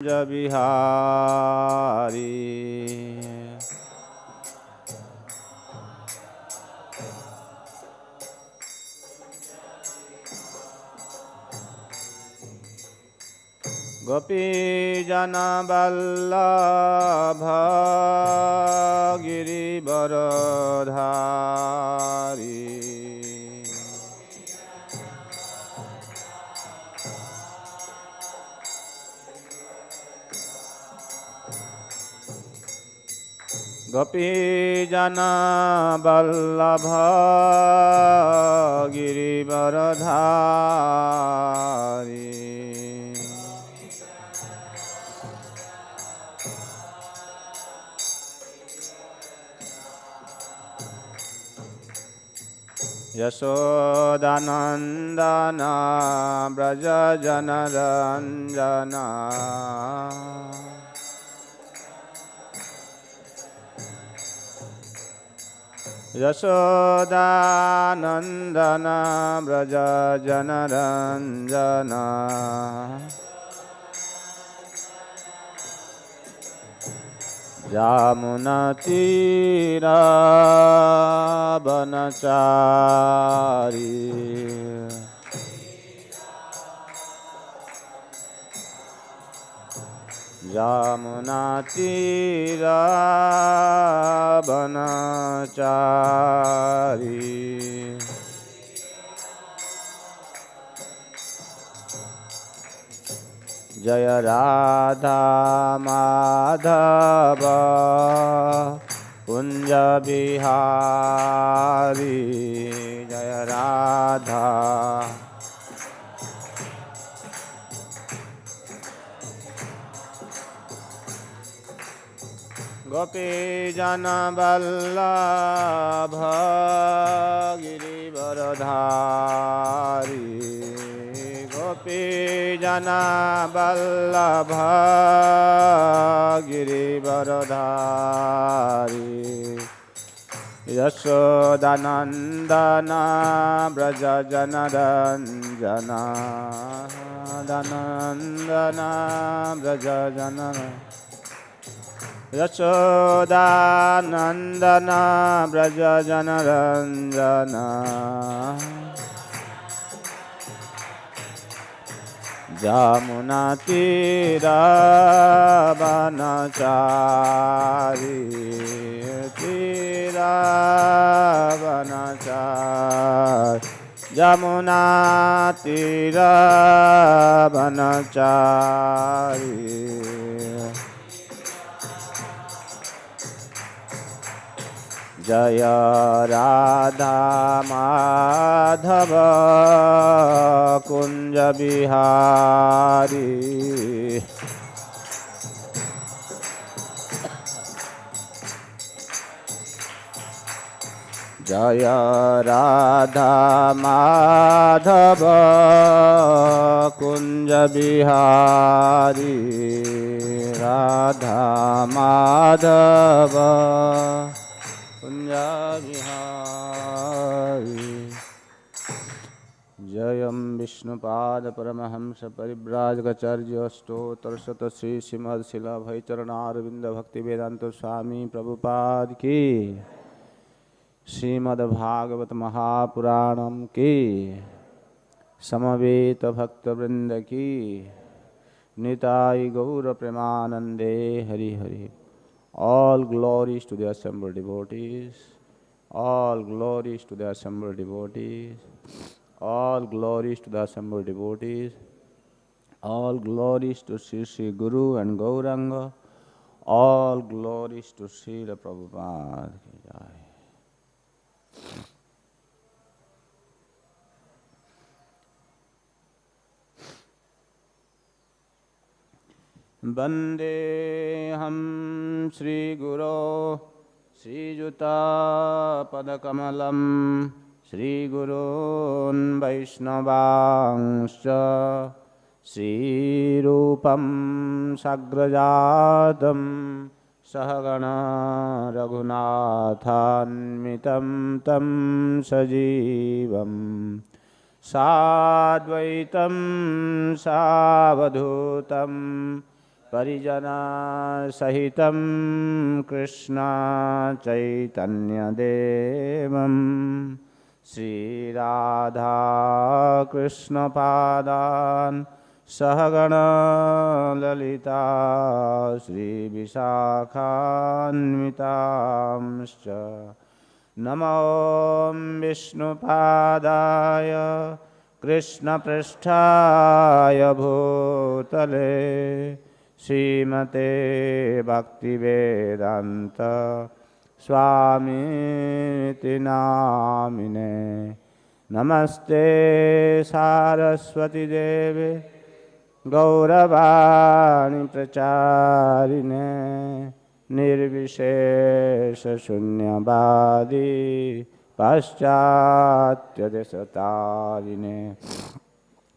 बिहारी गोपी जना वल्लभ गिरिवरधारी गोपी जना वल्लभ गिरिवरधारी यशोदानंदन व्रज जनरंजना यशोदानंदन व्रज जनरंजना यमुना तीरा वनचारी यमुना तीरा वनचारी जय राधा माधव कुंज बिहारी जय राधा गोपी जन वल्लभ गिरिवरधारी गोपी जना वल्लभ गिरिवरधारी यशोदानंदन व्रज जनरंजना दानंदन व्रज जनरंजना यशोदानंदन व्रज जनरंजना यमुना तीरा वनचारी तीरा वनचारी यमुना तीरा वनचारी जय राधा माधव कुंज बिहारी जय राधा माधव कुंज बिहारी राधा माधव बिहारी जयं विष्णुपाद परमहंस परिव्राजकाचार्य स्तोत्र शत श्री श्रीमद शिला भैचरणारविंद भक्ति वेदांत स्वामी प्रभुपाद की श्रीमद् भागवत महापुराणम की समवेत भक्तवृंद की निताई गौर प्रेमानंदे Hari Hari. All glories to the assembled devotees, all glories to the assembled devotees, all glories to the assembled devotees, all glories to Sri Guru and Gauranga, all glories to Srila Prabhupada. वंदेऽहं श्रीगुरो श्रीयुतापदकमलं श्रीगुरून् वैष्णवांश्च श्रीरूपं साग्रजातं सहगणा रघुनाथान्वितं तं सजीवं साद्वैतं सावधूतं परिजना सहितं कृष्ण चैतन्य देवं श्री राधा कृष्ण पादान् सहगण ललिता श्री विशाखान्वितांश्च नमो विष्णुपादाय कृष्णपृष्ठाय भूतले श्रीमते भक्तिवेदान्त स्वामीति नामिने नमस्ते सारस्वती देवे गौरवाणी प्रचारिणे निर्विशेष शून्यवादी पाश्चात्यदेशतारिणे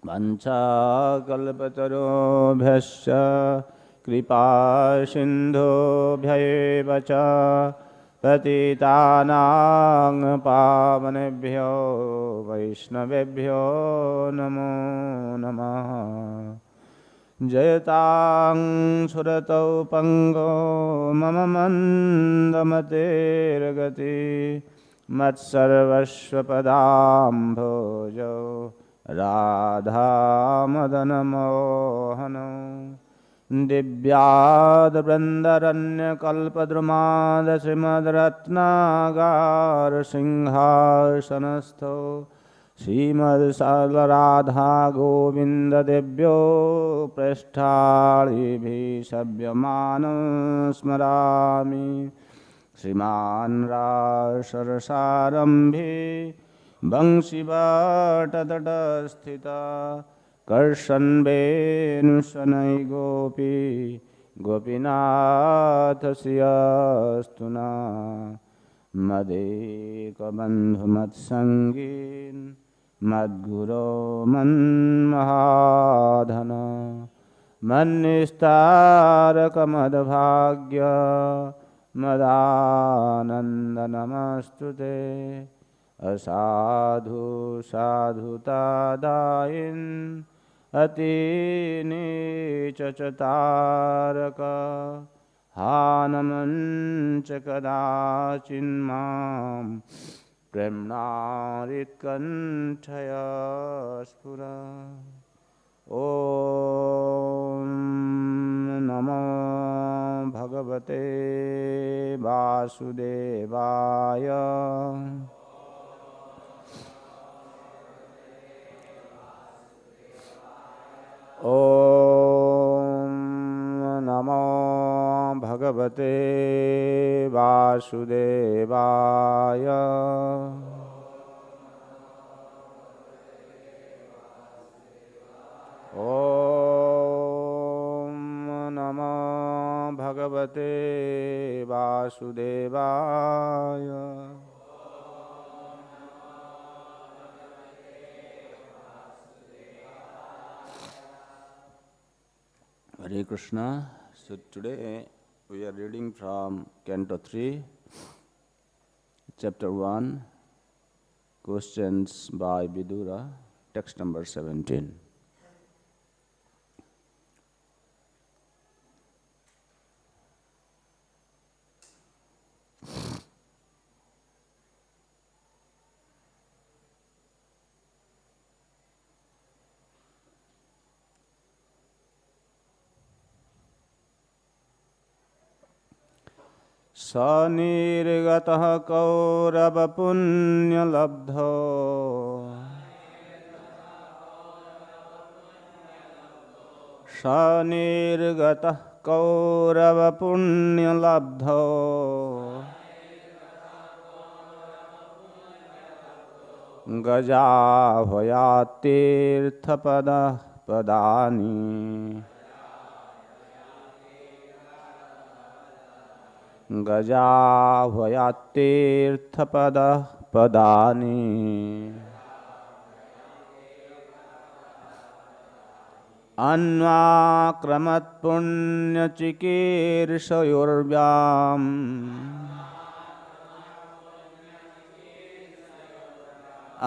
वंशाकल्पतरुभ्यश्च कृपा सिन्धुभ्यैव च पतितानां पावनेभ्यो वैष्णवेभ्यो नमो नमः। जयतां सुरतौ पंगो मम मन्दमतेर्गति मत्सर्वस्वपदाम्भोजो राधामदनमोहनौ दिव्याद्वृन्दरण्यकल्पद्रुमाद श्रीमद्रत्नागारसिंहासनस्थो श्रीमद्सरलराधा गोविन्ददेव्यो प्रेष्ठाळिभिः सव्यमानं स्मरामि श्रीमान् रासरसारम्भे वंशिवाटतटस्थिता कर्षन्वेणुशनै गोपी गोपीनाथस्यस्तुना मदेकबन्धुमत्सङ्गीन् मद्गुरो मन्महाधन मन्निस्तारकमद्भाग्य मदानन्दनमस्तु ते असाधु साधुतादायिन् अतिनीचचतारक हानमञ्च कदाचिन्मां प्रेम्णारित्कण्ठया स्फुर। ॐ नमो भगवते वासुदेवाय। ॐ नमो भगवते वासुदेवाय। ॐ नमो भगवते वासुदेवाय। Hare Krishna. So today we are reading from Canto 3, Chapter 1, Questions by Vidura, text number 17. स nirgataḥ kaurava-puṇya-labdho स nirgataḥ kaurava-puṇya-labdho gaja-āhvayāt tīrtha-padaḥ padāni gaja-āhvayāt tīrtha-padaḥ padāni anvākramat puṇya-cikīrṣayorvyām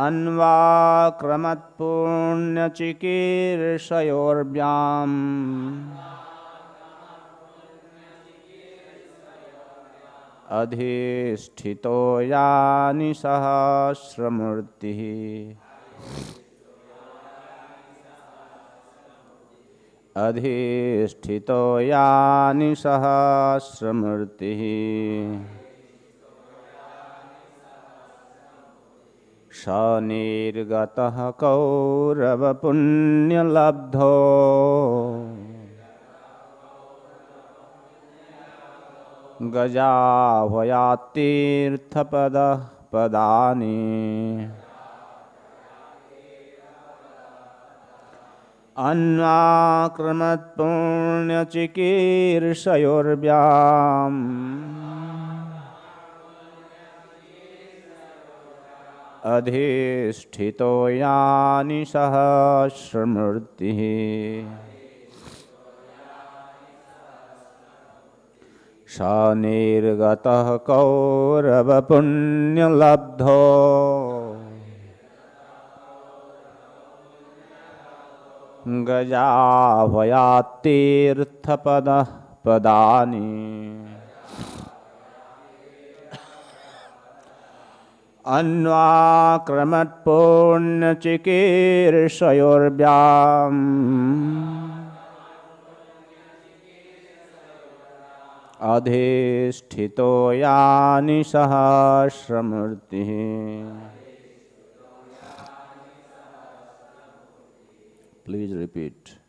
anvākramat puṇya-cikīrṣayorvyām adhiṣṭhito yāni sahasra-mūrtiḥ adhiṣṭhito yāni sahasra-mūrtiḥ sa nirgataḥ kaurava-puṇya-labdho gaja-āhvayāt tīrtha-padaḥ padāni anvākramat puṇya-cikīrṣayorvyām adhiṣṭhito yāni sahasra-mūrtiḥ sa nirgataḥ kaurava-puṇya-labdho gaja-āhvayāt tīrtha-padaḥ padāni anvākramat puṇya-cikīrṣayorvyām adhiṣṭhito yāni sahasra-mūrtiḥ. Please repeat.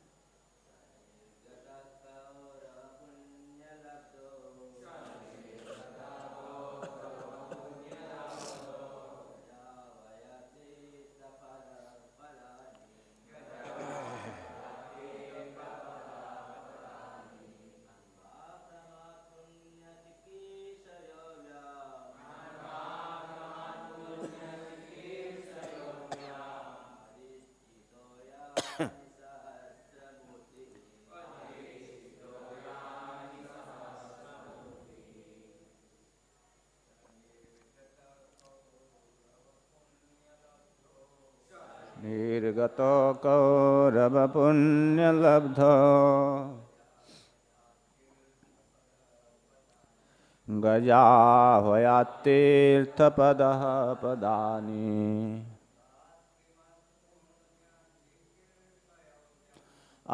nirgataḥ kaurava-puṇya-labdho gajāhvayāt tīrtha-padaḥ padāni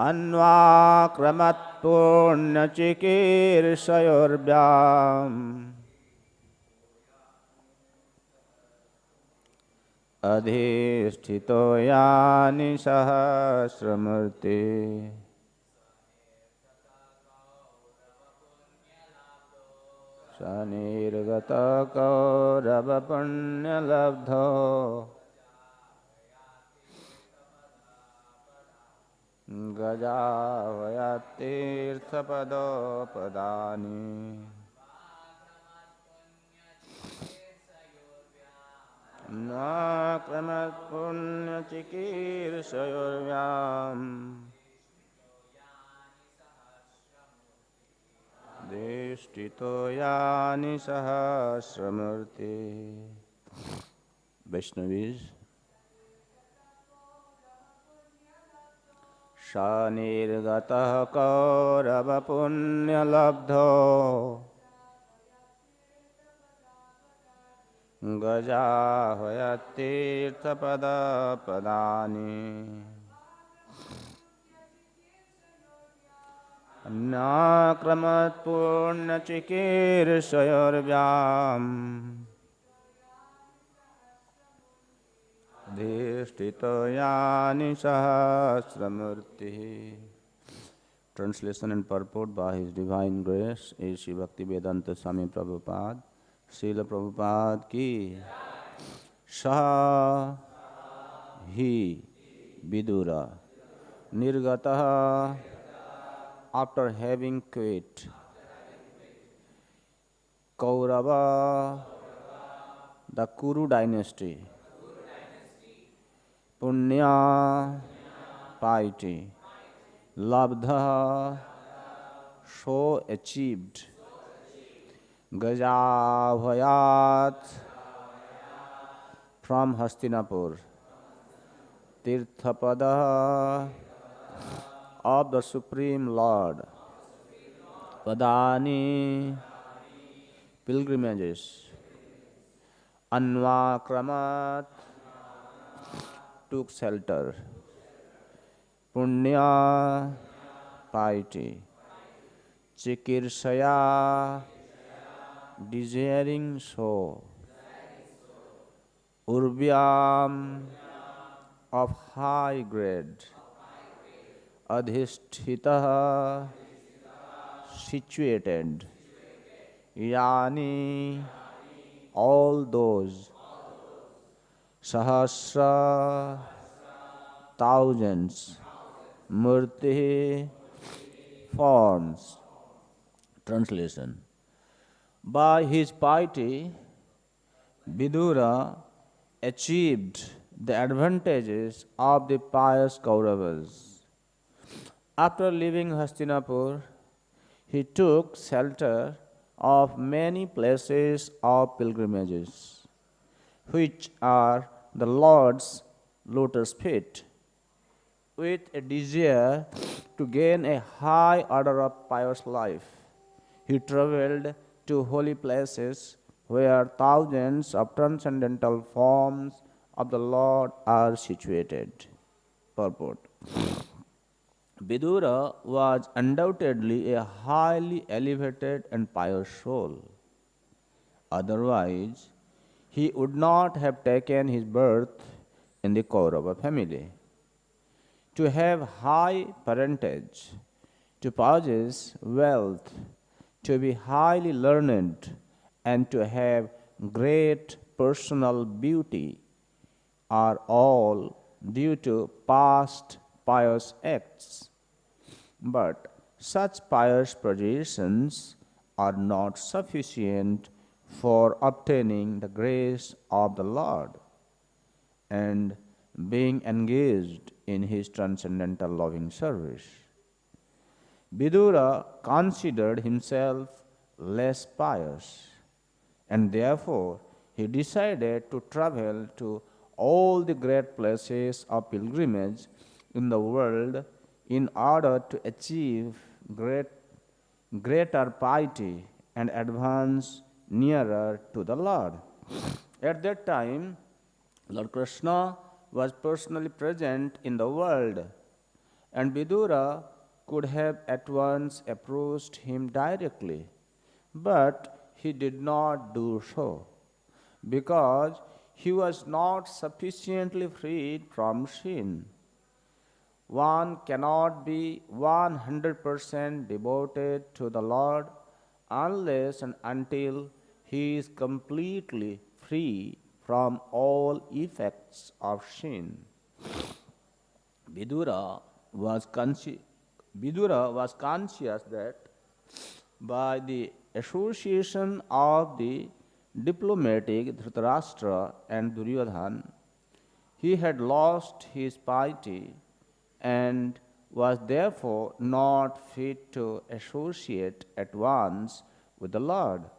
anvākramat puṇya-cikīrṣayorvyām adhiṣṭhito yāni sahasra-mūrtiḥ. sa nirgataḥ kaurava-puṇya-labdho gajāhvayāt tīrtha-padaḥ padāni anvākramat puṇya-cikīrṣayorvyām adhiṣṭhito yāni sahasra-mūrtiḥ. Vaishnavis, sa nirgataḥ kaurava-puṇya-labdho gajāhvayāt tīrtha-padaḥ padāni anvākramat puṇya-cikīrṣayorvyām adhiṣṭhito yāni sahasra-mūrtiḥ. Translation and purport by His Divine Grace A.C. Bhaktivedanta Swami Prabhupada. Srila Prabhupada ki Saha hi Vidura nirgataḥ, after having quit Kaurava, the Kuru dynasty, puṇya, piety, labdhaḥ, so achieved, gaja-āhvayāt, from Hastināpura, tīrtha-padaḥ, of the Supreme Lord, padāni, pilgrimages. Anvākramat took shelter. Puṇya, piety. Cikīrṣayā, desiring so. Urvyām, of high grade. Adhiṣṭhitaḥ, situated. Yāni, all those. Sahasra, thousands. Mūrtiḥ, forms. Translation. By his piety, Vidura achieved the advantages of the pious Kauravas. After leaving Hastināpura, he took shelter of many places of pilgrimages, which are the Lord's lotus feet, with a desire to gain a high order of pious life. He traveled to holy places where thousands of transcendental forms of the Lord are situated. Purport. Vidura was undoubtedly a highly elevated and pious soul. Otherwise, he would not have taken his birth in the Kaurava family. To have high parentage, to possess wealth, to be highly learned, and to have great personal beauty are all due to past pious acts. But such pious positions are not sufficient for obtaining the grace of the Lord and being engaged in his transcendental loving service. Vidura considered himself less pious, and therefore he decided to travel to all the great places of pilgrimage in the world in order to achieve greater piety and advance nearer to the Lord. At that time, Lord Krishna was personally present in the world, and Vidura could have at once approached him directly, but he did not do so, because he was not sufficiently freed from sin. One cannot be 100% devoted to the Lord unless and until he is completely free from all effects of sin. Vidura was conscious that by the association of the diplomatic Dhritarashtra and Duryodhana, he had lost his piety and was therefore not fit to associate at once with the Lord.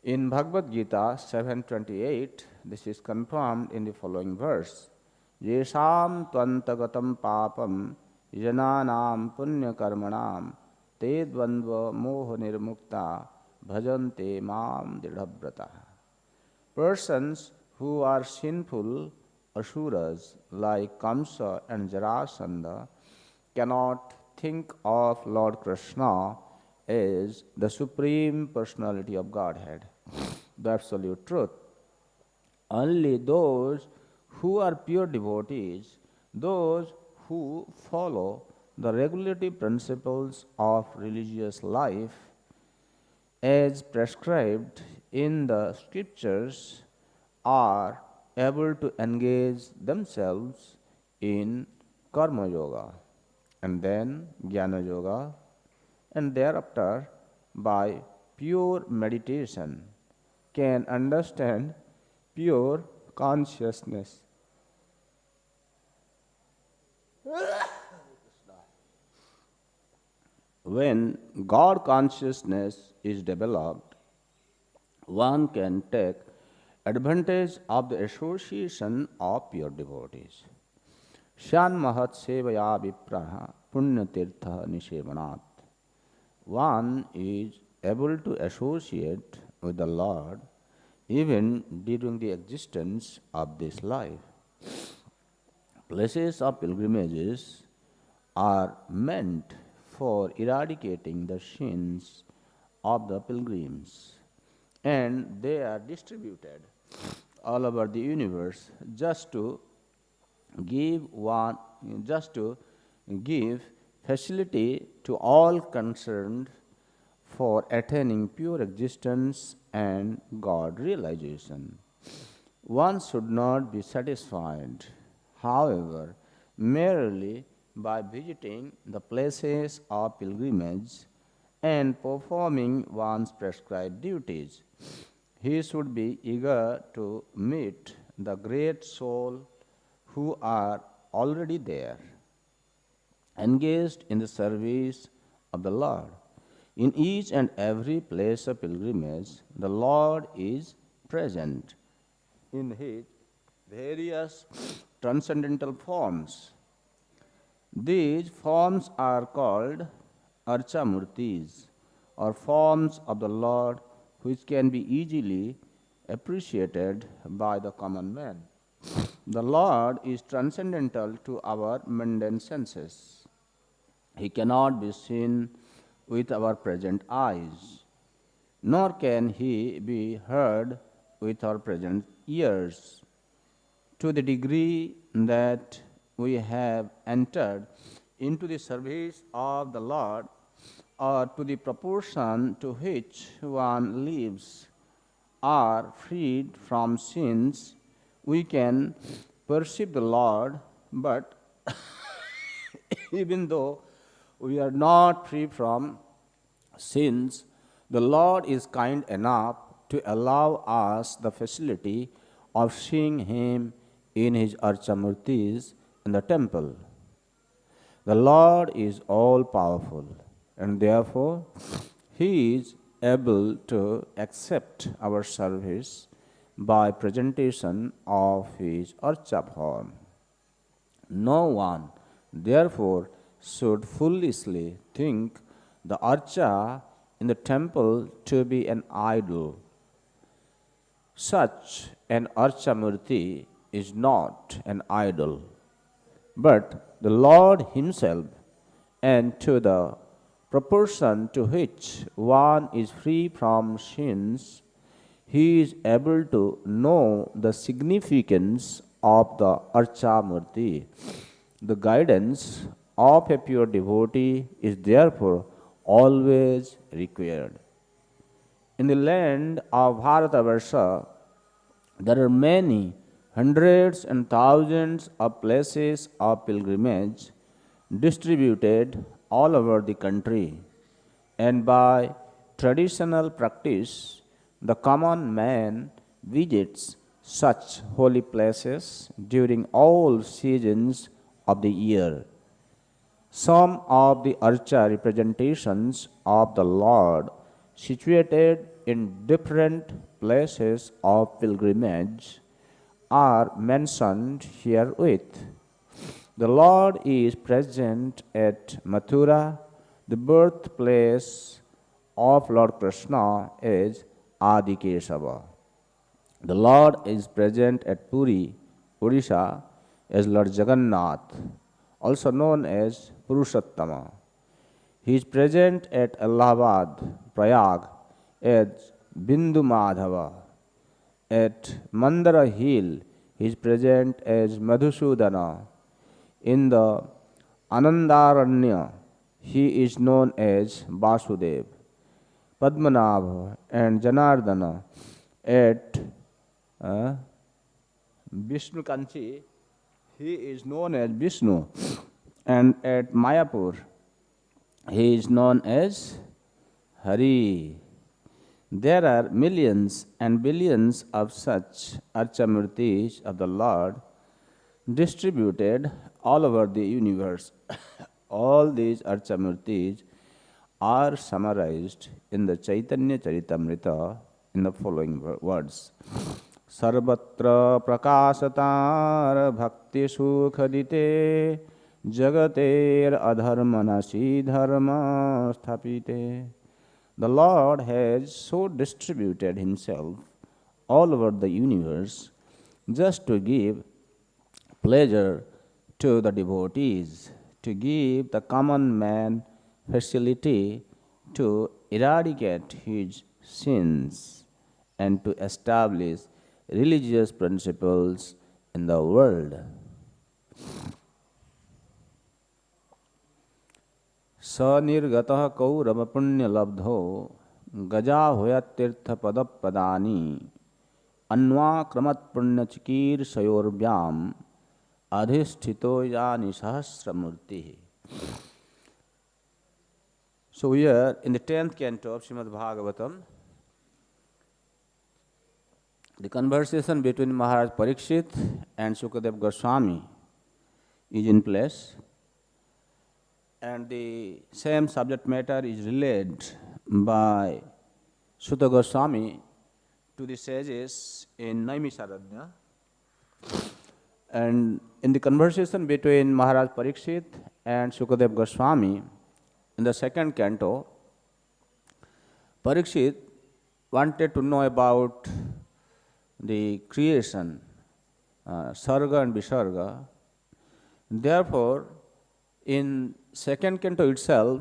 In Bhagavad Gita 7.28, this is confirmed in the following verse. Yesham tvantagatam papam jananam puṇya-karmanam te dvandva moha nirmukta bhajante mam dridhabrata. Persons who are sinful asuras like Kamsa and Jarasandha cannot think of Lord Krishna as the Supreme Personality of Godhead, the Absolute Truth. Only those who are pure devotees, those who follow the regulative principles of religious life as prescribed in the scriptures, are able to engage themselves in karma yoga and then jnana yoga, and thereafter by pure meditation can understand pure consciousness. When God consciousness is developed, one can take advantage of the association of pure devotees. Shan mahat sevaya vipraha puṇya-tīrtha-nishevanāt. One is able to associate with the Lord even during the existence of this life. Places of pilgrimages are meant for eradicating the sins of the pilgrims, and they are distributed all over the universe just to give facility to all concerned for attaining pure existence and God realization. One should not be satisfied, however, merely by visiting the places of pilgrimage and performing one's prescribed duties. He should be eager to meet the great souls who are already there, engaged in the service of the Lord. In each and every place of pilgrimage, the Lord is present in His various transcendental forms. These forms are called archa-mūrtis, or forms of the Lord, which can be easily appreciated by the common man. The Lord is transcendental to our mundane senses. He cannot be seen with our present eyes, nor can He be heard with our present ears. To the degree that we have entered into the service of the Lord, or to the proportion to which one lives, are freed from sins, we can perceive the Lord, but even though we are not free from sins, the Lord is kind enough to allow us the facility of seeing Him in His archa-mūrtis in the temple. The Lord is all-powerful, and therefore He is able to accept our service by presentation of His archa form. No one, therefore, should foolishly think the archa in the temple to be an idol. Such an archa-mūrti is not an idol, but the Lord Himself, and to the proportion to which one is free from sins, he is able to know the significance of the archa-mūrti. The guidance of a pure devotee is therefore always required. In the land of Bharatavarsha, there are many hundreds and thousands of places of pilgrimage distributed all over the country, and by traditional practice, the common man visits such holy places during all seasons of the year. Some of the archa representations of the Lord situated in different places of pilgrimage are mentioned herewith. The Lord is present at Mathura. The birthplace of Lord Krishna is Adi-Keshava. The Lord is present at Puri, Odisha, as Lord Jagannath, also known as Purushottama. He is present at Allahabad, Prayag, as Bindu Madhava. At Mandara Hill, he is present as Madhusudana. In the Anandaranya, he is known as Vasudev. Padmanabha and Janardana. At Vishnu Kanchi, he is known as Vishnu. And at Mayapur, he is known as Hari. There are millions and billions of such archa-mūrtis of the Lord distributed all over the universe. All these archa-mūrtis are summarized in the Chaitanya Charitamrita in the following words. Sarvatra prakasatar bhakti sukhadite jagater adharmanasi dharma sthapite The Lord has so distributed himself all over the universe just to give pleasure to the devotees, to give the common man facility to eradicate his sins and to establish religious principles in the world. nirgataḥ kaurava-puṇya-labdho gaja-āhvayāt tīrtha-padaḥ anvākramat puṇya-cikīrṣayorvyām adhiṣṭhito yāni sahasra-mūrtiḥ. So we are in the 10th canto of Srimad Bhagavatam. The conversation between Maharaj Parikshit and Sukadeva Goswami is in place, and the same subject matter is relayed by Sutta Goswami to the sages in Naimisaranya. And in the conversation between Maharaj Parikshit and Sukadeva Goswami in the 2nd canto, Parikshit wanted to know about the creation, sarga and visarga. Therefore, in 2nd canto itself,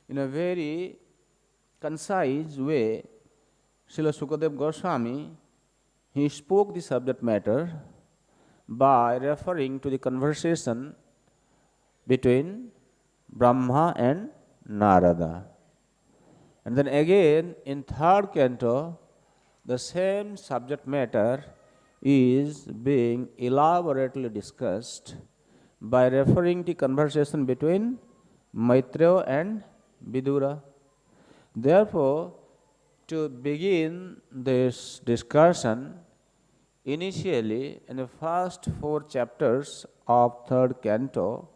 in a very concise way, Srila Sukadeva Goswami, he spoke the subject matter by referring to the conversation between Brahma and Narada. And then again, in 3rd canto, the same subject matter is being elaborately discussed by referring to conversation between Maitreya and Vidura. Therefore, to begin this discussion, initially in the first 4 chapters of 3rd canto,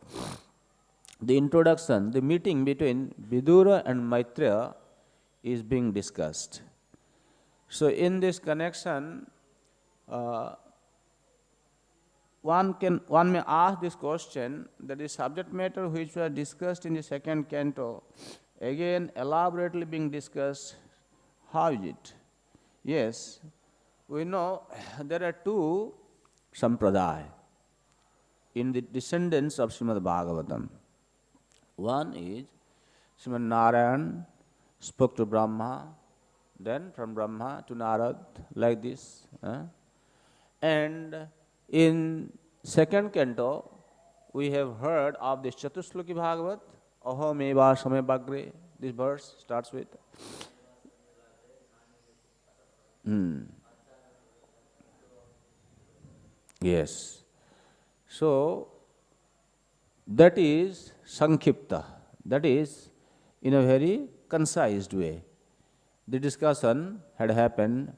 the introduction, the meeting between Vidura and Maitreya is being discussed. So in this connection, one may ask this question, that the subject matter which was discussed in the 2nd canto, again elaborately being discussed, how is it? Yes, we know there are 2 sampradaya in the descendants of Srimad Bhagavatam. One is Srimad Nayan spoke to Brahma, then from Brahma to Narad, like this. And in 2nd canto, we have heard of this Chatusloki Bhagavat, Aham eva same bagre. This verse starts with. Yes. So, that is Sankipta. That is in a very concise way. The discussion had happened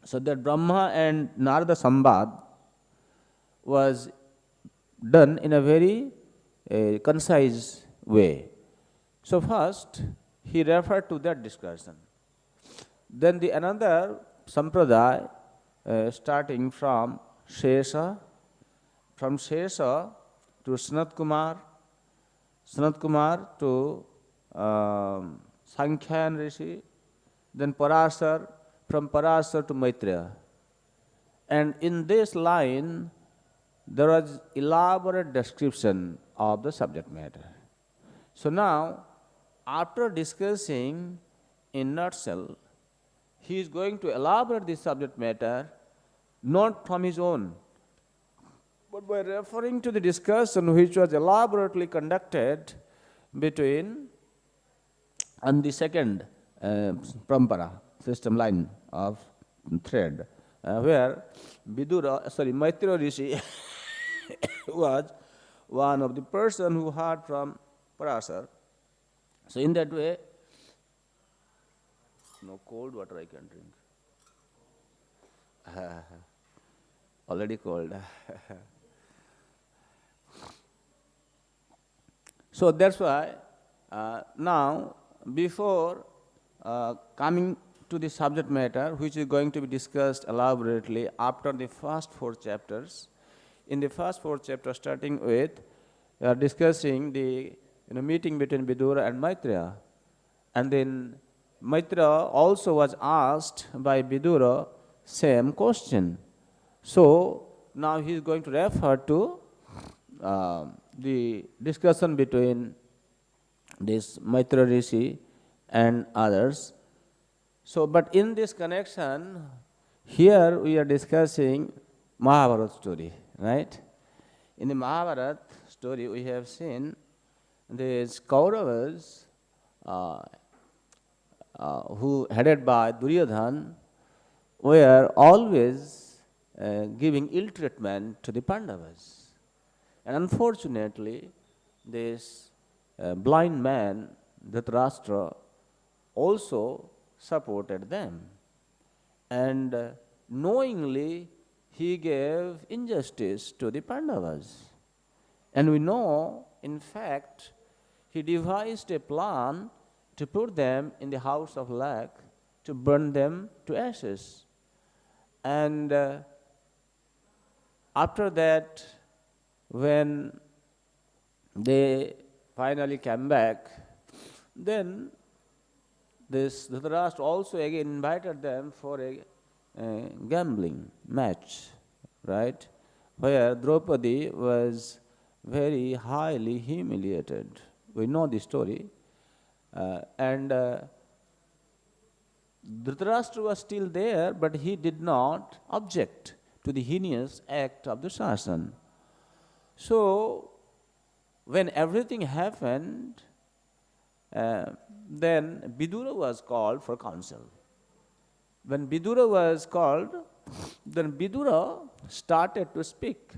so that Brahma and Narada Sambad was done in a very concise way. So first, he referred to that discussion. Then the another sampradaya, starting from Shesha to Sanat Kumar to Sankhyan Rishi, then Parasar, from Parasar to Maitreya. And in this line, there was elaborate description of the subject matter. So now, after discussing in nutshell, he is going to elaborate this subject matter not from his own, but by referring to the discussion which was elaborately conducted between and the 2nd parampara, system line of thread, where Maitreya Rishi was one of the person who heard from Parasar. So in that way, no cold water I can drink. Already cold. So that's why now, before coming to the subject matter, which is going to be discussed elaborately after the first 4 chapters, in the first 4 chapters, starting with discussing the meeting between Vidura and Maitreya, And then Maitra also was asked by Vidura same question. So now he is going to refer to the discussion between this Maitra Rishi and others. So, but in this connection, here we are discussing Mahabharata story, right? In the Mahabharata story, we have seen these Kauravas, who headed by Duryodhana, were always giving ill treatment to the Pandavas. And unfortunately, this blind man, Dhritarashtra, also supported them. And knowingly, he gave injustice to the Pandavas. And we know, in fact, he devised a plan to put them in the house of lac, to burn them to ashes. And after that, when they finally came back, then this Dhritarashtra also again invited them for a gambling match, right? Where Draupadi was very highly humiliated. We know the story. And Dhritarashtra was still there, but he did not object to the heinous act of the Shasan. So, when everything happened, then Vidura was called for counsel. When Vidura was called, then Vidura started to speak.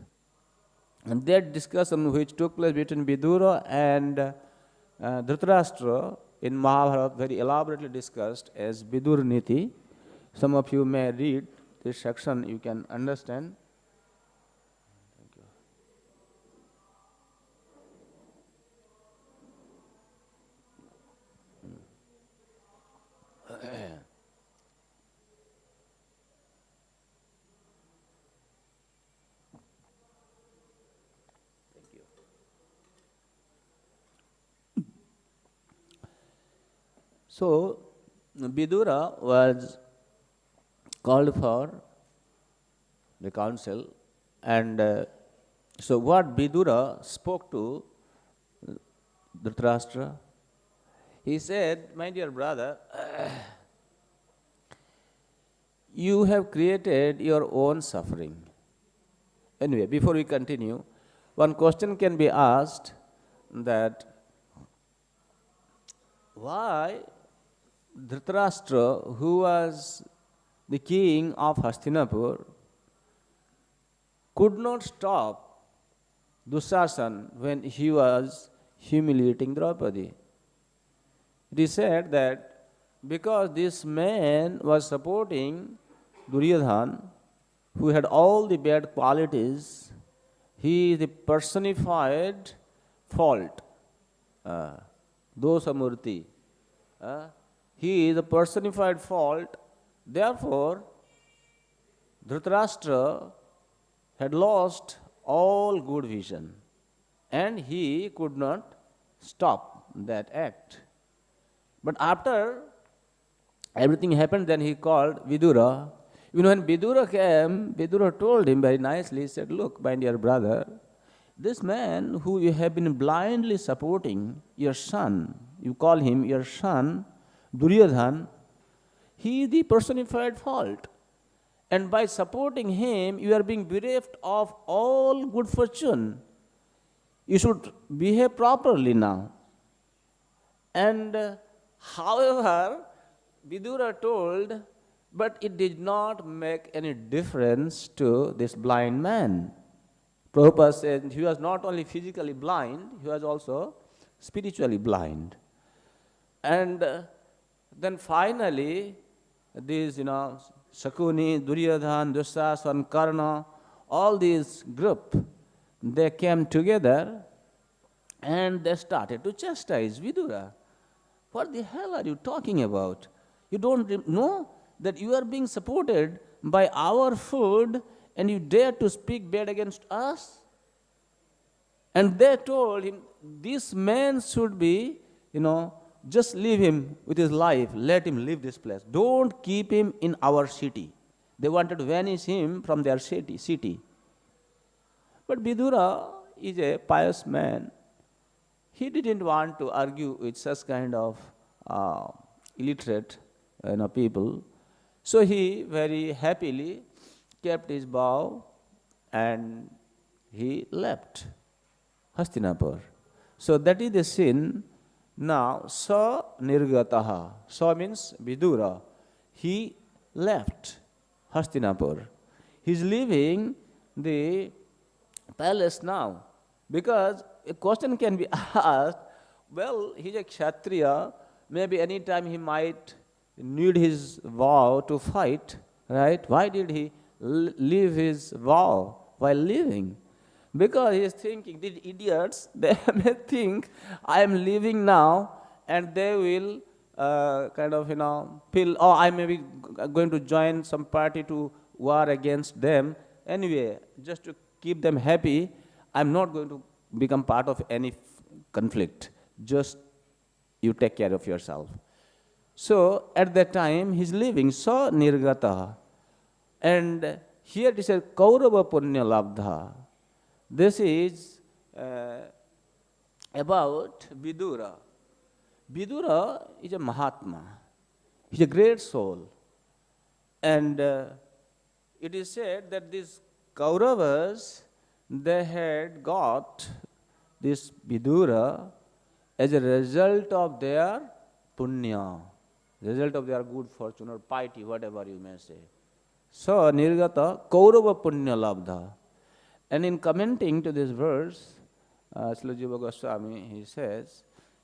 And that discussion which took place between Vidura and Dhritarashtra in Mahabharata, very elaborately discussed as Vidur Niti. Some of you may read this section, you can understand. Thank you. So, Vidura was called for the council, and so what Vidura spoke to Dhritarashtra, he said, my dear brother, you have created your own suffering. Anyway, before we continue, one question can be asked that why Dhritarashtra, who was the king of Hastināpura, could not stop Dussasana when he was humiliating Draupadi. It is said that because this man was supporting Duryodhana, who had all the bad qualities, he is the personified fault, dosa-mūrtiḥ. He is a personified fault. Therefore, Dhritarashtra had lost all good vision, and he could not stop that act. But after everything happened, then he called Vidura. You know, when Vidura came, Vidura told him very nicely, he said, look, my dear brother, this man who you have been blindly supporting, your son, you call him your son, Duryodhana, he is the personified fault. And by supporting him, you are being bereft of all good fortune. You should behave properly now. And however, Vidura told, but it did not make any difference to this blind man. Prabhupada said he was not only physically blind, he was also spiritually blind. And then finally, these, Shakuni, Duryodhana, Dussasana, Karna, all these group, they came together and they started to chastise Vidura. What the hell are you talking about? You don't know that you are being supported by our food and you dare to speak bad against us? And they told him, this man should be, just leave him with his life, let him leave this place. Don't keep him in our city. They wanted to vanish him from their city. But Vidura is a pious man. He didn't want to argue with such kind of illiterate people. So he very happily kept his vow and he left Hastināpura. So that is the sin. Now, sa nirgataḥ. Sa means Vidura. He left Hastināpura. He is leaving the palace now. Because a question can be asked, well, he is a kshatriya, maybe any time he might need his vow to fight, right? Why did he leave his vow while living? Because he is thinking, these idiots, they may think I am leaving now and they will feel, oh, I may be going to join some party to war against them. Anyway, just to keep them happy, I am not going to become part of any conflict. Just you take care of yourself. So at that time he is leaving, so nirgataḥ. And here it says kaurava-puṇya-labdho. This is about Vidura. Vidura is a Mahatma. He is a great soul. And it is said that these Kauravas, they had got this Vidura as a result of their punya, result of their good fortune or piety, whatever you may say. So, nirgataḥ, kaurava-puṇya-labdho. And in commenting to this verse, Srila Jiva Goswami,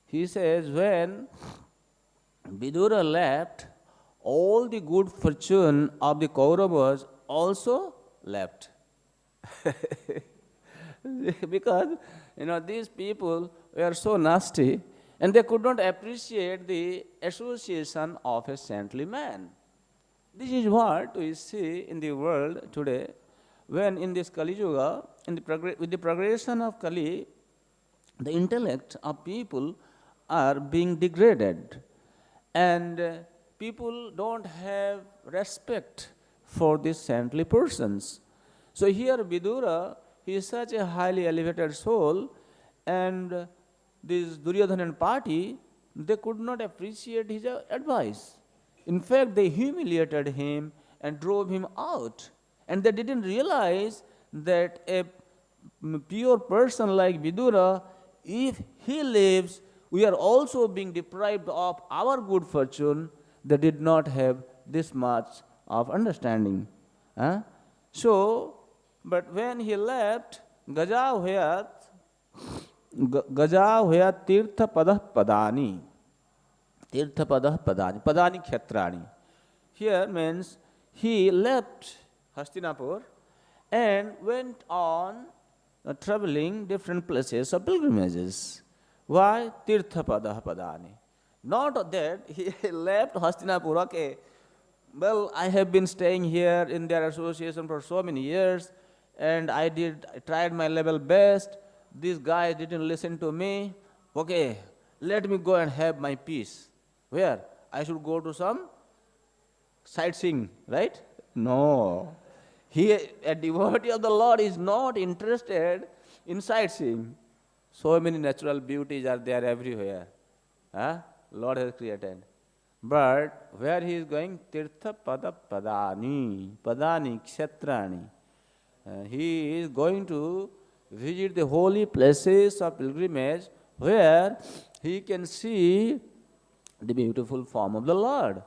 he says, when Vidura left, all the good fortune of the Kauravas also left. Because, these people were so nasty and they could not appreciate the association of a saintly man. This is what we see in the world today, when in this Kali Yuga, with the progression of Kali, the intellect of people are being degraded and people don't have respect for these saintly persons. So here Vidura, he is such a highly elevated soul, and this Duryodhanan party, they could not appreciate his advice. In fact, they humiliated him and drove him out. And they didn't realize that a pure person like Vidura, if he lives, we are also being deprived of our good fortune. They did not have this much of understanding. So, but when he left, gaja-āhvayāt tīrtha-padaḥ padāni. Tīrtha-padaḥ padāni. Padāni kshetrāni. Here means he left Hastināpura and went on traveling different places of pilgrimages. Why? Tīrtha-padaḥ padāni. Not that he left Hastināpura, okay, well, I have been staying here in their association for so many years, and I tried my level best. This guy didn't listen to me. Okay, let me go and have my peace. Where? I should go to some sightseeing, right? No. A devotee of the Lord is not interested in sightseeing. So many natural beauties are there everywhere. Lord has created. But where he is going? Tīrtha-padaḥ padāni. Padāni kshetrāni. He is going to visit the holy places of pilgrimage where he can see the beautiful form of the Lord.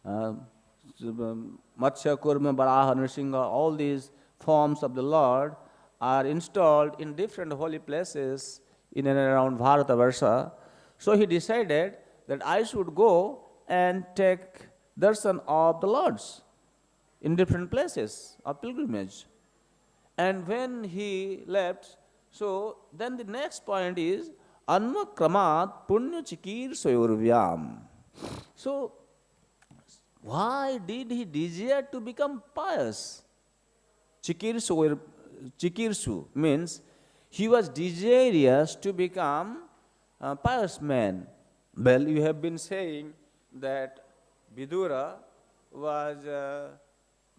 Matsya, Kurma, Varaha, Nrsimha, all these forms of the Lord are installed in different holy places in and around Bharatavarsha. So he decided that I should go and take darshan of the Lords in different places of pilgrimage. And when he left, so then the next point is anvākramat puṇya-cikīrṣayorvyām. So why did he desire to become pious? Cikīrṣu means he was desirous to become a pious man. Well, you have been saying that Vidura was a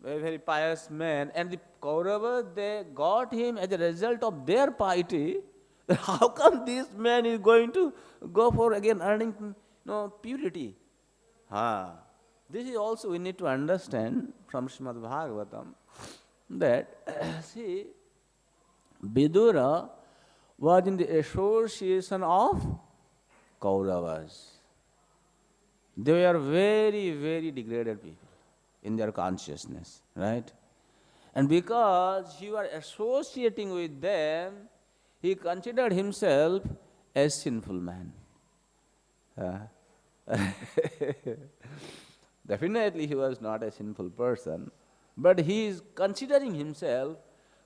very pious man, and the Kauravas, they got him as a result of their piety. How come this man is going to go for again earning purity? This is also we need to understand from Srimad Bhagavatam that, see, Vidura was in the association of Kauravas. They were very, very degraded people in their consciousness, right? And because he was associating with them, he considered himself a sinful man. Definitely he was not a sinful person, but he is considering himself,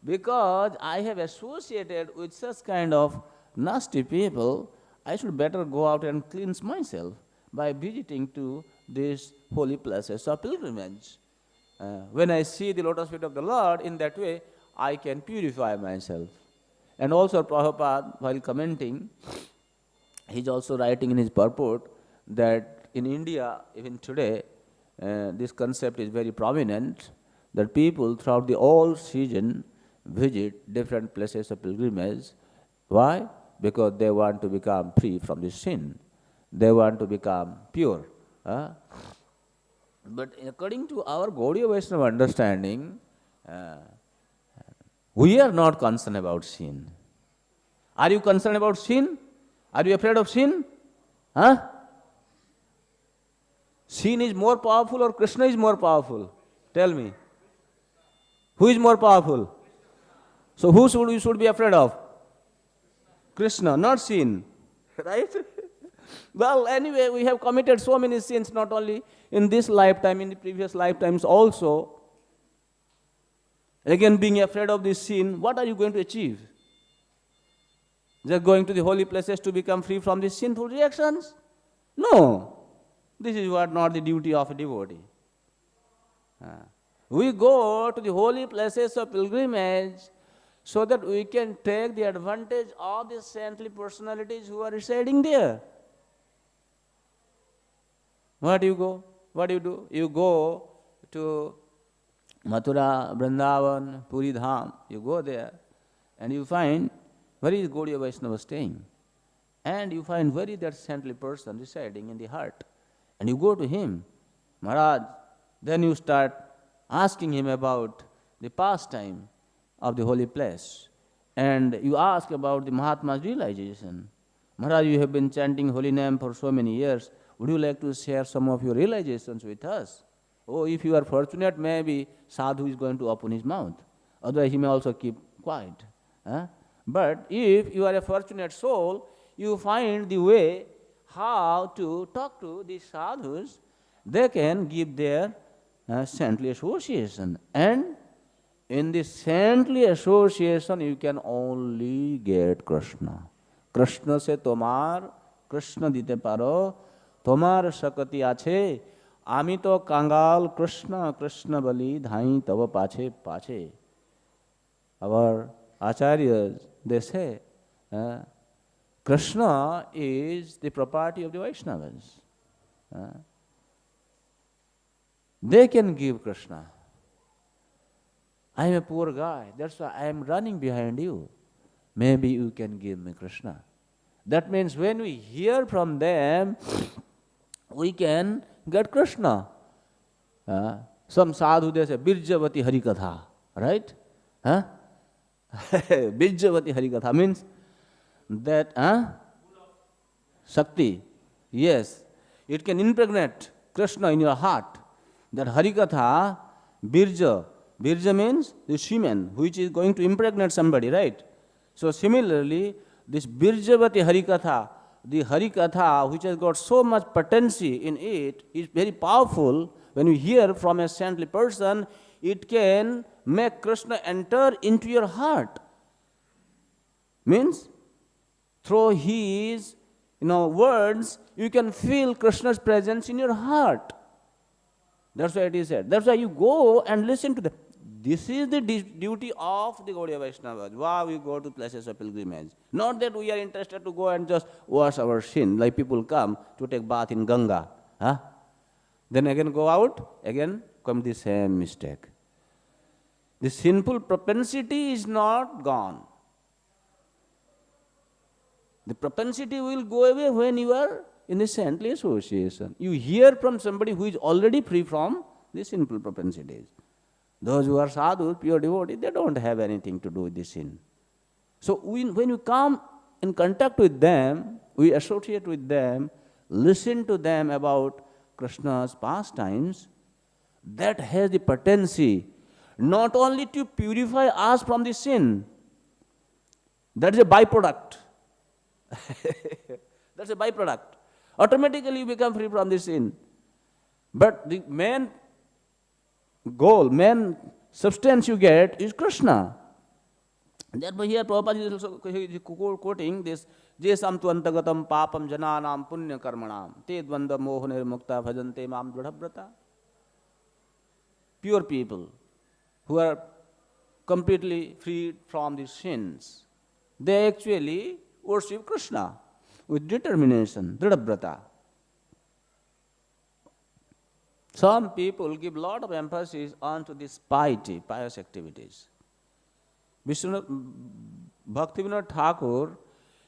because I have associated with such kind of nasty people, I should better go out and cleanse myself by visiting to these holy places of pilgrimage. When I see the lotus feet of the Lord, in that way, I can purify myself. And also Prabhupada, while commenting, he is also writing in his purport that in India, even today, this concept is very prominent, that people throughout the whole season visit different places of pilgrimage. Why? Because they want to become free from this sin. They want to become pure. But according to our Gaudiya Vaishnava understanding, we are not concerned about sin. Are you concerned about sin? Are you afraid of sin? Sin is more powerful or Krishna is more powerful? Tell me. Who is more powerful? So who should we should be afraid of? Krishna, not sin. Right? Well, anyway, we have committed so many sins, not only in this lifetime, in the previous lifetimes also. Again, being afraid of this sin, what are you going to achieve? Just going to the holy places to become free from these sinful reactions? No. This is not the duty of a devotee. We go to the holy places of pilgrimage so that we can take the advantage of the saintly personalities who are residing there. What do you go? What do you do? You go to Mathura, Vrindavan, Puri Dham. You go there and you find where is Gaudiya Vaishnava staying. And you find where is that saintly person residing in the heart. And you go to him, Maharaj. Then you start asking him about the pastime of the holy place. And you ask about the Mahatma's realization. Maharaj, you have been chanting holy name for so many years. Would you like to share some of your realizations with us? Oh, if you are fortunate, maybe sadhu is going to open his mouth. Otherwise, he may also keep quiet. But if you are a fortunate soul, you find the way how to talk to these sadhus. They can give their saintly association. And in this saintly association, you can only get Krishna. Krishna se tomar, Krishna dite paro, tomar shakati ache, amito kangal Krishna, Krishna bali dhai tava pache pache. Our acharyas, they say, Krishna is the property of the Vaishnavas. They can give Krishna. I am a poor guy, that's why I am running behind you. Maybe you can give me Krishna. That means when we hear from them, we can get Krishna. Some sadhu, they say, Birjavati Harikatha, right? Birjavati Harikatha means that Shakti, yes, it can impregnate Krishna in your heart. That Harikatha, Birja, Birja means the semen which is going to impregnate somebody, right? So similarly, this Birjavati Harikatha, the Harikatha which has got so much potency in it, is very powerful. When you hear from a saintly person, it can make Krishna enter into your heart. Means, through his words, you can feel Krishna's presence in your heart. That's why it is said. That's why you go and listen to them. This is the duty of the Gaudiya Vaishnavas. Why we go to places of pilgrimage? Not that we are interested to go and just wash our sin, like people come to take bath in Ganga. Huh? Then again go out, again come the same mistake. The sinful propensity is not gone. The propensity will go away when you are in the saintly association. You hear from somebody who is already free from the sinful propensities. Those who are sadhus, pure devotees, they don't have anything to do with the sin. So when you come in contact with them, we associate with them, listen to them about Krishna's pastimes, that has the potency not only to purify us from the sin, that is a byproduct. That's a byproduct. Automatically you become free from the sin. But the main goal, main substance you get is Krishna. Therefore here Prabhupada is also quoting this, Jesam tu antagatam papam jananam punya karmanam te dvanda moha nirmukta bhajante mam dridhabrata. Pure people who are completely freed from the sins, they actually worship Krishna with determination, dridhabrata. Some people give a lot of emphasis onto this piety, pious activities. Bhaktivinoda Thakur,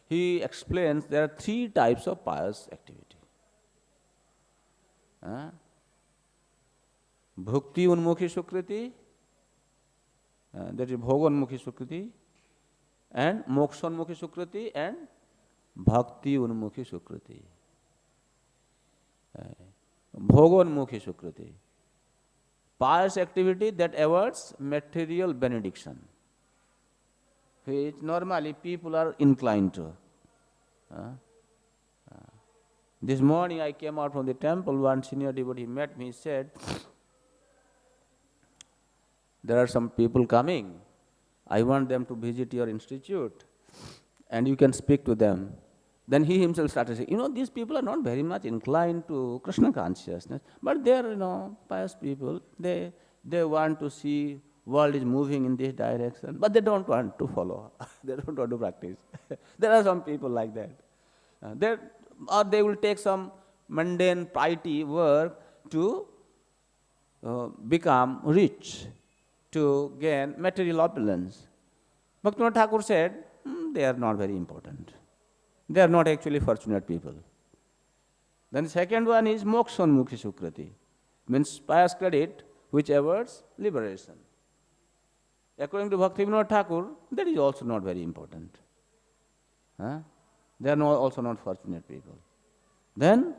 he explains there are 3 types of pious activity. Bhukti unmukhi sukriti, that is bhoga unmukhi sukriti, and moksha unmukhi sukriti, and bhakti unmukhi sukriti. Bhoga unmukhi sukriti. Pious activity that awards material benediction, which normally people are inclined to. This morning I came out from the temple, one senior devotee met me, he said, there are some people coming, I want them to visit your institute and you can speak to them. Then he himself started saying, these people are not very much inclined to Krishna consciousness, but they are, pious people, they want to see world is moving in this direction, but they don't want to follow, they don't want to practice. There are some people like that. Or they will take some mundane piety work to become rich, to gain material opulence. Bhaktivinoda Thakur said, they are not very important. They are not actually fortunate people. Then the second one is moksha-unmukhi sukriti, means pious credit which awards liberation. According to Bhaktivinoda Thakur, that is also not very important. They are also not fortunate people. Then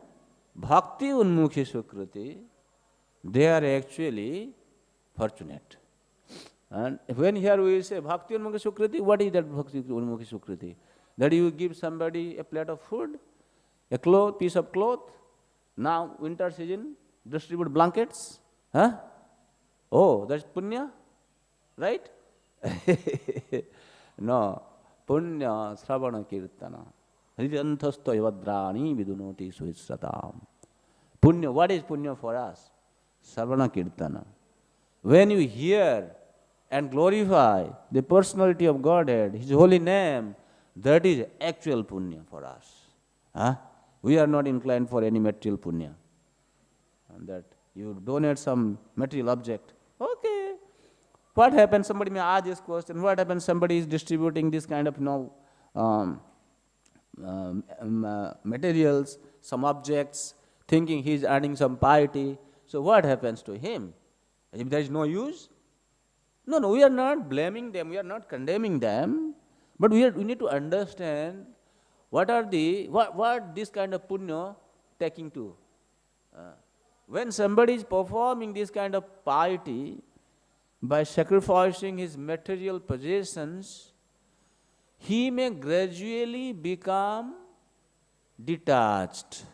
bhakti unmukhi sukriti, they are actually fortunate. And when here we say bhakti unmukhi sukriti, what is that bhakti unmukhi sukriti? That you give somebody a plate of food, a piece of cloth, now winter season, distribute blankets. Oh, that's punya, right? No, punya sravana-kirtana. Hridyanthastho vadrani vidunoti suhisratam. Punya, what is punya for us? Sravana-kirtana. When you hear and glorify the personality of Godhead, His holy name, that is actual punya for us. We are not inclined for any material punya. And that you donate some material object. Okay. What happens? Somebody may ask this question. What happens? Somebody is distributing this kind of materials, some objects, thinking he is earning some piety. So what happens to him? If there is no use? No, we are not blaming them. We are not condemning them. But we need to understand what this kind of punya taking to. When somebody is performing this kind of piety by sacrificing his material possessions, he may gradually become detached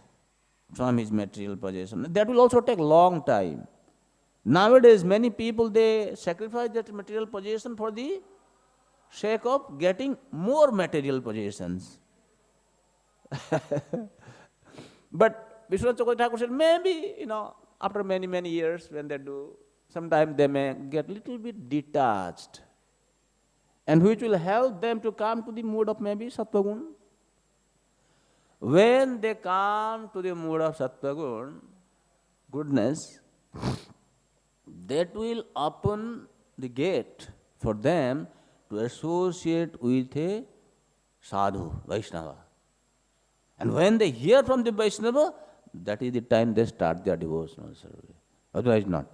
from his material possession. That will also take long time. Nowadays, many people, they sacrifice that material possession for the sake of getting more material possessions. But Vishwanath Chakravarti Thakur said, maybe, after many, many years, when they do sometimes they may get little bit detached, and which will help them to come to the mood of maybe sattva-gun. When they come to the mood of sattva-gun, goodness, that will open the gate for them to associate with a sadhu, Vaishnava. And when they hear from the Vaishnava, that is the time they start their devotional service. Otherwise not.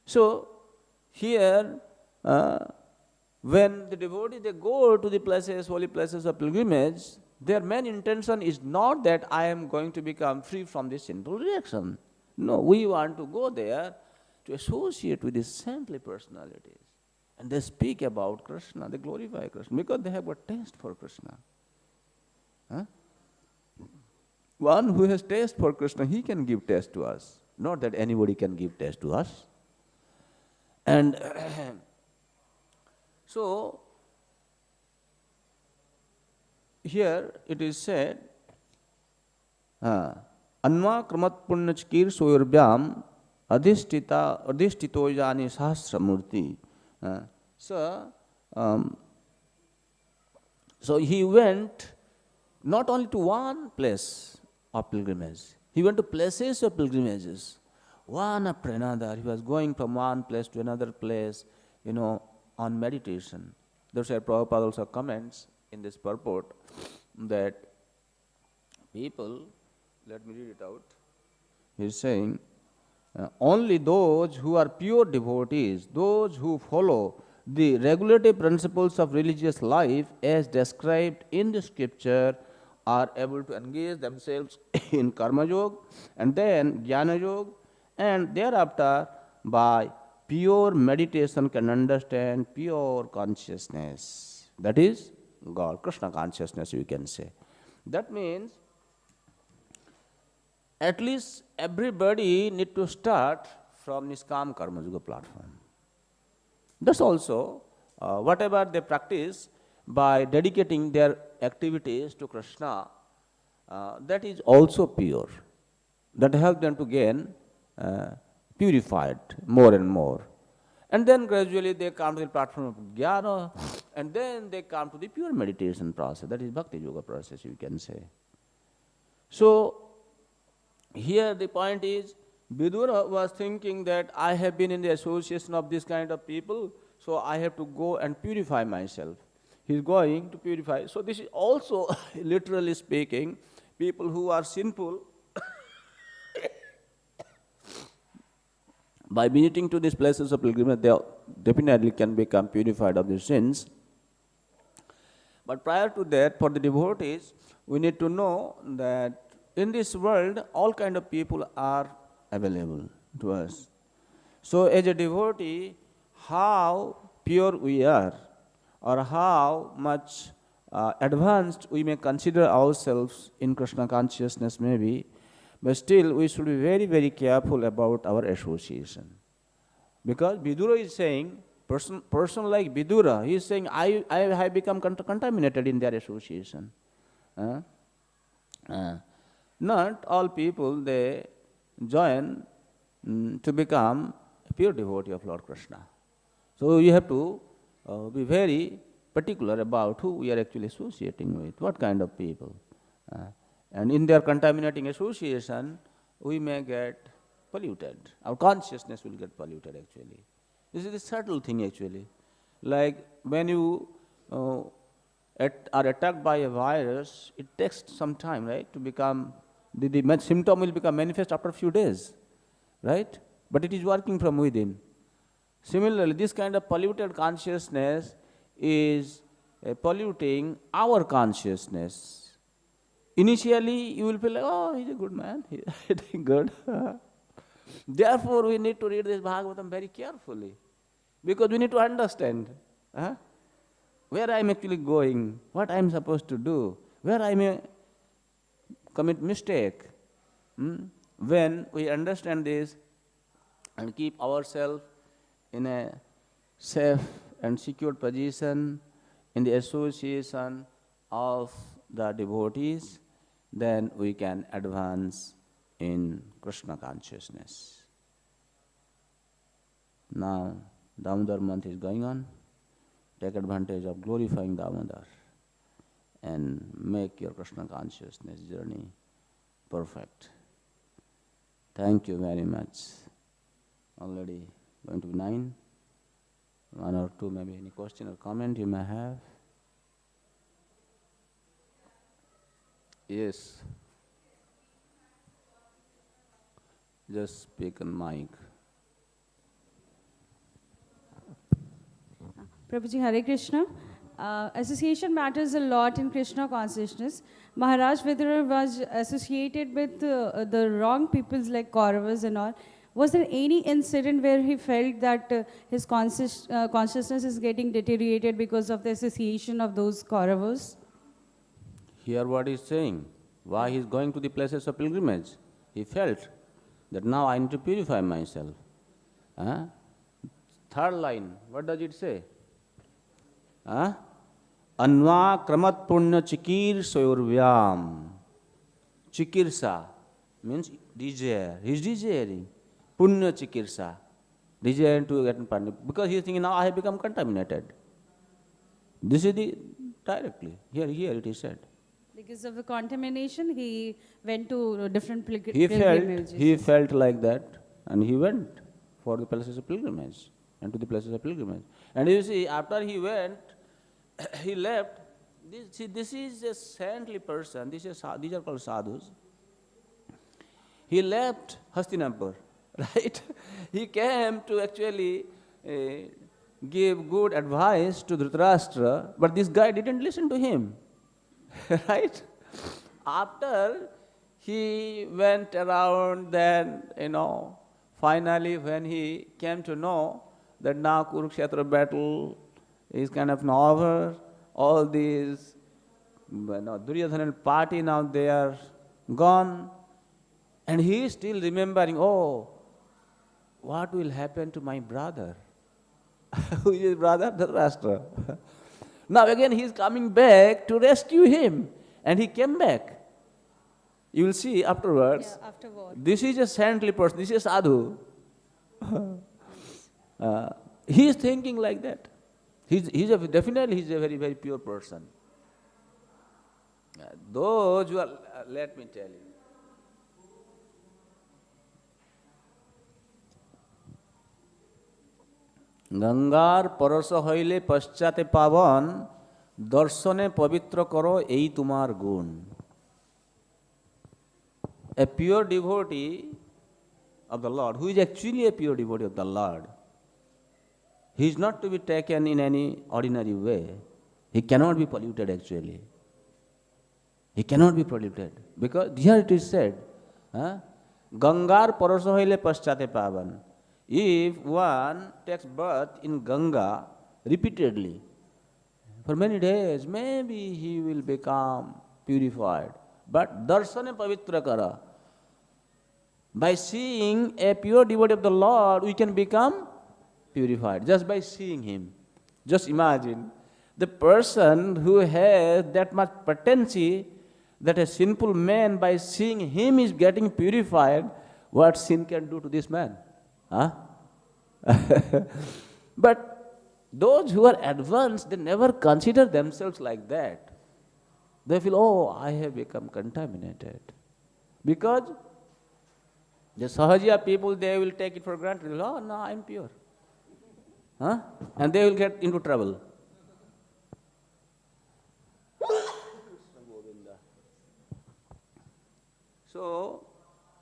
So, here, when the devotee, they go to the places, holy places of pilgrimage, their main intention is not that I am going to become free from this sinful reaction. No, we want to go there to associate with these saintly personalities. And they speak about Krishna, they glorify Krishna, because they have got taste for Krishna. Huh? One who has taste for Krishna, he can give taste to us. Not that anybody can give taste to us. And so, here it is said, anvākramat puṇya-cikīrṣayorvyām adhiṣṭhito yāni sahasra-mūrtiḥ. So he went not only to one place of pilgrimage, he went to places of pilgrimages, one after another. He was going from one place to another place, on meditation. That's why Prabhupada also comments in this purport that people, let me read it out, he is saying, only those who are pure devotees, those who follow the regulative principles of religious life as described in the scripture, are able to engage themselves in karma yoga and then jnana yoga, and thereafter by pure meditation can understand pure consciousness. That is God, Krishna consciousness, you can say. That means at least everybody need to start from Niskam Karma Yoga platform. That's also whatever they practice by dedicating their activities to Krishna, that is also pure. That helps them to gain purified more and more. And then gradually they come to the platform of jnana, and then they come to the pure meditation process. That is bhakti yoga process, you can say. So, here the point is, Vidura was thinking that I have been in the association of this kind of people, so I have to go and purify myself. He is going to purify. So this is also, literally speaking, people who are sinful, by visiting to these places of pilgrimage, they definitely can become purified of their sins. But prior to that, for the devotees, we need to know that in this world, all kind of people are available to us. So as a devotee, how pure we are, or how much advanced we may consider ourselves in Krishna consciousness maybe, but still we should be very, very careful about our association. Because Vidura is saying, person like Vidura, he is saying, I have become contaminated in their association. Not all people, they join to become a pure devotee of Lord Krishna. So you have to be very particular about who we are actually associating with, what kind of people. And in their contaminating association, we may get polluted. Our consciousness will get polluted actually. This is a subtle thing actually. Like when you are attacked by a virus, it takes some time, right, to become, the symptom will become manifest after a few days, right? But it is working from within. Similarly, this kind of polluted consciousness is polluting our consciousness. Initially, you will feel like, oh, he's a good man, he's doing good. Therefore, we need to read this Bhagavatam very carefully, because we need to understand where I am actually going, what I am supposed to do, where I may commit mistake. When we understand this and keep ourselves in a safe and secure position in the association of the devotees, then we can advance in Krishna consciousness. Now, Damodar month is going on. Take advantage of glorifying Damodar and make your Krishna consciousness journey perfect. Thank you very much. Already going to be 9. 1 or 2 maybe. Any question or comment you may have? Yes. Just speak on mic. Prabhuji, Hare Krishna. Association matters a lot in Krishna consciousness. Maharaj Vidura was associated with the wrong peoples like Kauravas and all. Was there any incident where he felt that his consciousness is getting deteriorated because of the association of those Kauravas? Hear what he is saying. Why he is going to the places of pilgrimage. He felt that now I need to purify myself. Third line, what does it say? Anvākramat puṇya-cikīrṣayorvyām. Cikīrṣa means desire. He is desiring. Puṇya-cikīrṣa. Desiring to get Padma. Because he is thinking, now I have become contaminated. This is the directly. Here it is said. Because of the contamination, he went to different pilgrimages. He felt like that, and he went for the places of pilgrimage, and to the places of pilgrimage. And you see, after he went, he left. This is a saintly person. These are called sadhus. He left Hastināpura, right? He came to actually give good advice to Dhritarashtra, but this guy didn't listen to him. Right? After he went around, then, finally when he came to know that now Kurukshetra battle is kind of over, all these Duryodhana party now they are gone, and he is still remembering, oh, what will happen to my brother? Who is his brother? Dhritarashtra. Now again he is coming back to rescue him, and he came back. You will see afterwards. Yeah, afterward. This is a saintly person, this is a sadhu. He is thinking like that. Definitely he's a very, very pure person. Those who are, let me tell you, गंगार परस हईले पश्चाते पावन दर्शने पवित्र करो एई तुमार गुण. A pure devotee of the Lord, who is actually a pure devotee of the Lord, he is not to be taken in any ordinary way. He cannot be polluted actually. He cannot be polluted. Because here it is said, Gangar paraso hile paschate pavan. If one takes birth in Ganga repeatedly, for many days, maybe he will become purified. But darsane pavitra kara. By seeing a pure devotee of the Lord, we can become purified, just by seeing him. Just imagine, the person who has that much potency, that a sinful man, by seeing him is getting purified, what sin can do to this man? But those who are advanced, they never consider themselves like that. They feel, oh, I have become contaminated. Because the Sahajiya people, they will take it for granted. Oh, no, I am pure. And they will get into trouble. So,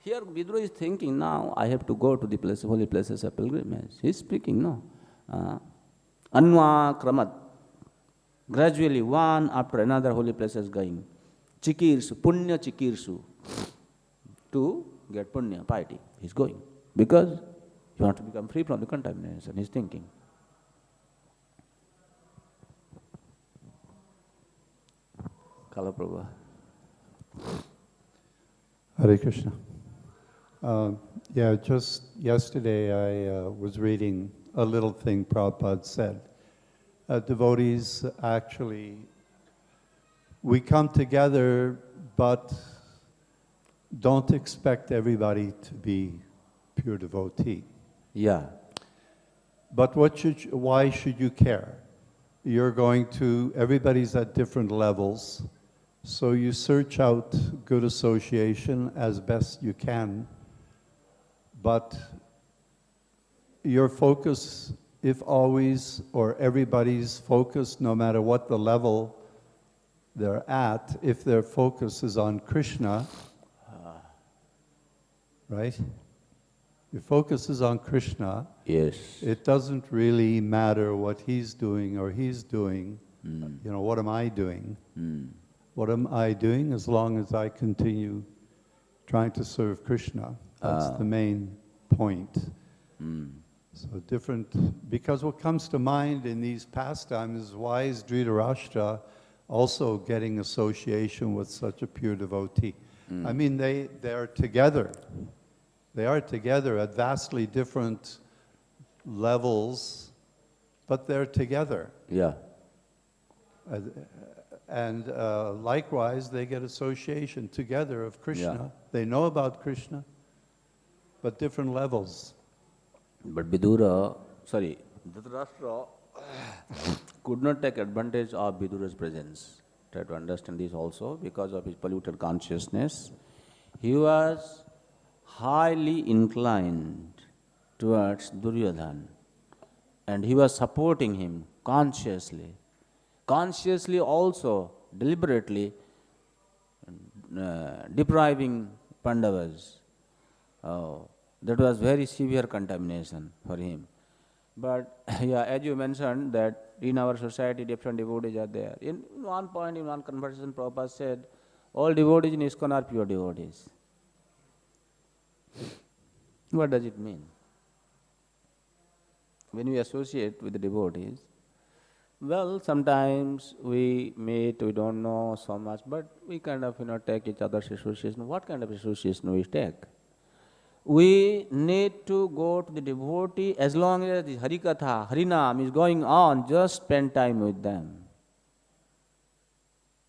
here Vidura is thinking, now I have to go to the holy places of pilgrimage. He is speaking, no? Anvākramat. Gradually, one after another holy places going. Puṇya-cikīrṣu. To get punya, piety. He is going. Because he wants to become free from the contamination. He is thinking. Kalaprabha. Hare Krishna. Just yesterday I was reading a little thing Prabhupada said. Devotees actually, we come together, but don't expect everybody to be pure devotee. Yeah. But why should you care? Everybody's at different levels, so you search out good association as best you can, but your focus, if always, or everybody's focus, no matter what the level they're at, if their focus is on Krishna, right? Your focus is on Krishna. Yes. It doesn't really matter what he's doing or he's doing. You know, what am I doing? What am I doing as long as I continue trying to serve Krishna? That's the main point. So because what comes to mind in these pastimes is why is Dhritarashtra also getting association with such a pure devotee? I mean, they're together. They are together at vastly different levels, but they're together. Yeah. And likewise, they get association together of Krishna. Yeah. They know about Krishna, but different levels. But Dhritarashtra could not take advantage of Vidura's presence. Try to understand this also, because of his polluted consciousness. He was highly inclined towards Duryodhana, and he was supporting him consciously also, deliberately depriving Pandavas. That was very severe contamination for him. But yeah, as you mentioned that in our society different devotees are there. In one point, in one conversation, Prabhupada said, all devotees in ISKCON are pure devotees. What does it mean? When we associate with the devotees, well, sometimes we meet, we don't know so much, but we kind of, take each other's association. What kind of association we take? We need to go to the devotee as long as the Harikatha, Harinam is going on, just spend time with them.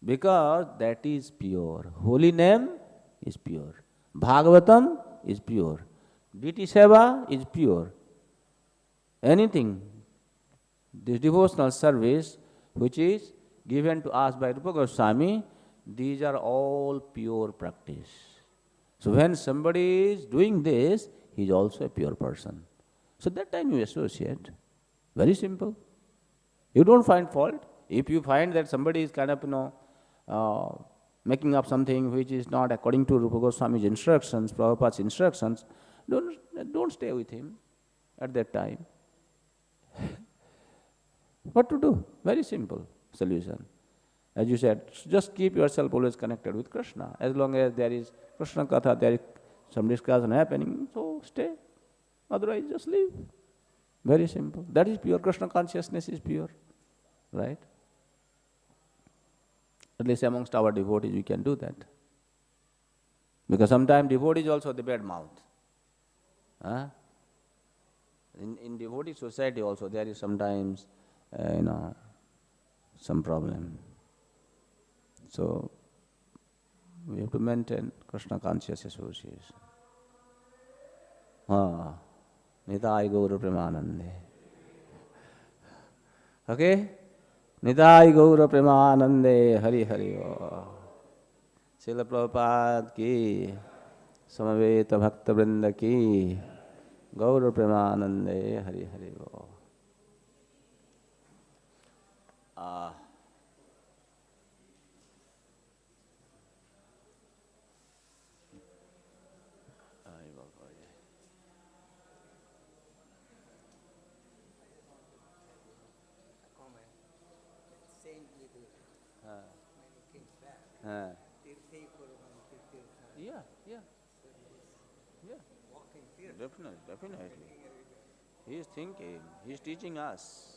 Because that is pure. Holy name is pure. Bhagavatam is pure. Deity seva is pure. Anything, this devotional service which is given to us by Rupa Goswami, these are all pure practice. So when somebody is doing this, he is also a pure person. So that time you associate. Very simple. You don't find fault. If you find that somebody is kind of, making up something which is not according to Rupa Goswami's instructions, Prabhupada's instructions, don't stay with him at that time. What to do? Very simple solution. As you said, just keep yourself always connected with Krishna. As long as there is Krishna Katha, there is some discussion happening, so stay. Otherwise, just leave. Very simple. That is pure. Krishna consciousness is pure. Right? At least amongst our devotees, we can do that. Because sometimes devotees also the bad mouth. In devotee society also, there is sometimes, some problem. So, we have to maintain Krishna conscious association. Nitai Gaura Premanande. Okay? Nitai Gaura Premanande Hari Hari O. Srila Prabhupada ki, Samaveta Bhakta Vrinda ki, Gaura Premanande Hari Hari O. Yeah. Definitely. He is thinking, he is teaching us.